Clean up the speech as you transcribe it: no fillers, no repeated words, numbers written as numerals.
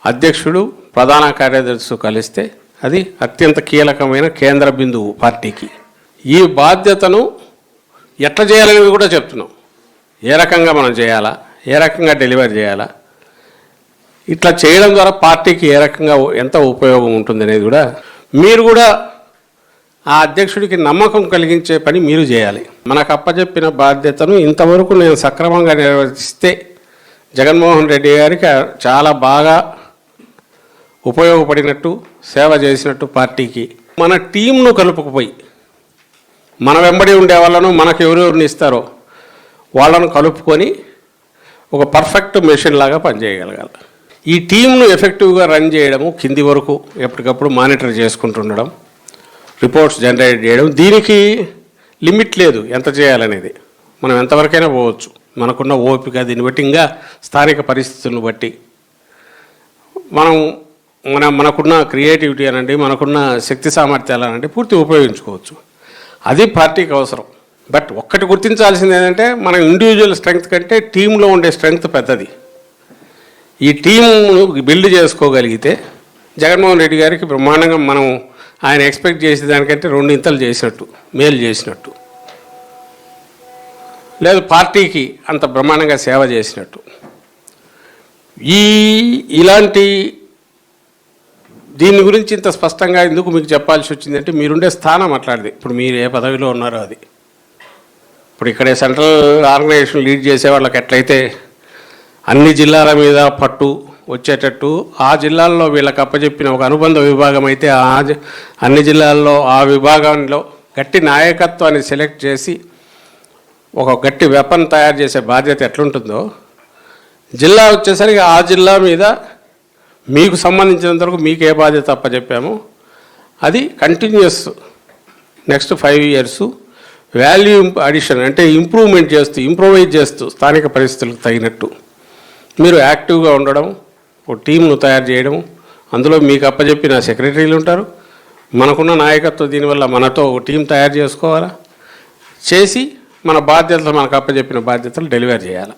అధ్యక్షుడు ప్రధాన కార్యదర్శి కలిస్తే అది అత్యంత కీలకమైన కేంద్ర బిందువు పార్టీకి. ఈ బాధ్యతను ఎట్లా చేయాలనేది కూడా చెప్తున్నాం. ఏ రకంగా మనం చేయాలా, ఏ రకంగా డెలివరీ చేయాలా, ఇట్లా చేయడం ద్వారా పార్టీకి ఏ రకంగా ఎంత ఉపయోగం ఉంటుంది అనేది కూడా మీరు కూడా ఆ అధ్యక్షుడికి నమ్మకం కలిగించే పని మీరు చేయాలి. మనకు అప్పచెప్పిన బాధ్యతను ఇంతవరకు నేను సక్రమంగా నిర్వహిస్తే జగన్మోహన్ రెడ్డి గారికి చాలా బాగా ఉపయోగపడినట్టు, సేవ చేసినట్టు పార్టీకి. మన టీంను కలుపుకుపోయి మన వెంబడి ఉండే వాళ్ళను మనకు ఎవరెవరిని ఇస్తారో వాళ్ళను కలుపుకొని ఒక పర్ఫెక్ట్ మెషిన్ లాగా పనిచేయగలగాలి. ఈ టీంను ఎఫెక్టివ్గా రన్ చేయడము, కింది వరకు ఎప్పటికప్పుడు మానిటర్ చేసుకుంటుండడం, రిపోర్ట్స్ జనరేట్ చేయడం. దీనికి లిమిట్ లేదు ఎంత చేయాలనేది. మనం ఎంతవరకైనా పోవచ్చు మనకున్న ఓపిక, దీన్ని బట్టి ఇంకా స్థానిక పరిస్థితులను బట్టి మనకున్న క్రియేటివిటీ అనండి, మనకున్న శక్తి సామర్థ్యాలు అనండి పూర్తి ఉపయోగించుకోవచ్చు. అది పార్టీకి అవసరం. బట్ ఒక్కటి గుర్తించాల్సింది ఏంటంటే మన ఇండివిజువల్ స్ట్రెంగ్త్ కంటే టీంలో ఉండే స్ట్రెంగ్త్ పెద్దది. ఈ టీంను బిల్డ్ చేసుకోగలిగితే జగన్మోహన్ రెడ్డి గారికి బ్రహ్మాండంగా మనం ఆయన ఎక్స్పెక్ట్ చేసే దానికంటే 2 ఇంతలు చేసినట్టు, మేలు చేసినట్టు, లేదు పార్టీకి అంత బ్రహ్మాండంగా సేవ చేసినట్టు. ఇలాంటి దీని గురించి ఇంత స్పష్టంగా ఎందుకు మీకు చెప్పాల్సి వచ్చిందంటే మీరుండే స్థానం అట్లాంటిది. ఇప్పుడు మీరు ఏ పదవిలో ఉన్నారో అది. ఇప్పుడు ఇక్కడే సెంట్రల్ ఆర్గనైజేషన్ లీడ్ చేసే వాళ్ళకి ఎట్లయితే అన్ని జిల్లాల మీద పట్టు వచ్చేటట్టు ఆ జిల్లాల్లో వీళ్ళకి అప్పచెప్పిన ఒక అనుబంధ విభాగం అయితే అన్ని జిల్లాల్లో ఆ విభాగంలో గట్టి నాయకత్వాన్ని సెలెక్ట్ చేసి ఒక గట్టి వెపన్ తయారు చేసే బాధ్యత ఎట్లుంటుందో, జిల్లా వచ్చేసరికి ఆ జిల్లా మీద మీకు సంబంధించినంతవరకు మీకు ఏ బాధ్యత అప్పచెప్పామో అది continuous next 5 years value addition అంటే ఇంప్రూవ్మెంట్ చేస్తూ, ఇంప్రూవైజ్ చేస్తూ స్థానిక పరిస్థితులకు తగినట్టు మీరు యాక్టివ్గా ఉండడం, ఒక టీంను తయారు చేయడం. అందులో మీకు అప్పచెప్పిన సెక్రటరీలు ఉంటారు, మనకున్న నాయకత్వం. దీనివల్ల మనతో ఒక టీం తయారు చేసుకోవాలా, చేసి మన బాధ్యతలు, మనకు అప్పచెప్పిన బాధ్యతలు డెలివర్ చేయాలి.